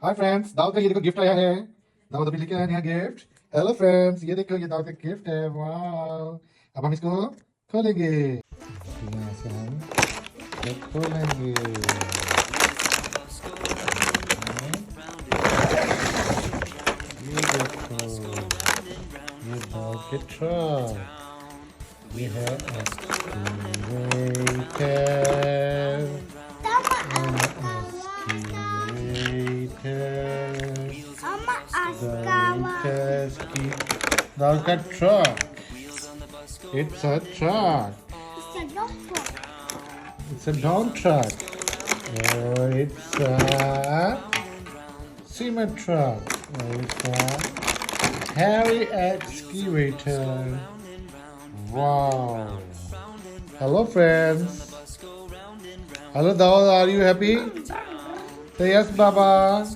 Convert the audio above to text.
Hi friends, Dawood का ये देखो गिफ्ट आया है। दाऊद अभी लेके आया नया गिफ्ट। हेलो फ्रेंड्स, ये देखो ये दाऊद का गिफ्ट है। वाह, अब हम इसको खोलेंगे। यहाँ से हम इसको खोलेंगे। ये देखो, ये दाऊद के ट्रक। ये है excavator, Look at truck. It's a truck. It's a dog truck. Oh, it's a cement truck. Oh, it's a heavy excavator. Wow. Hello, friends. Hello, Dawud. Are you happy? Say yes, Baba.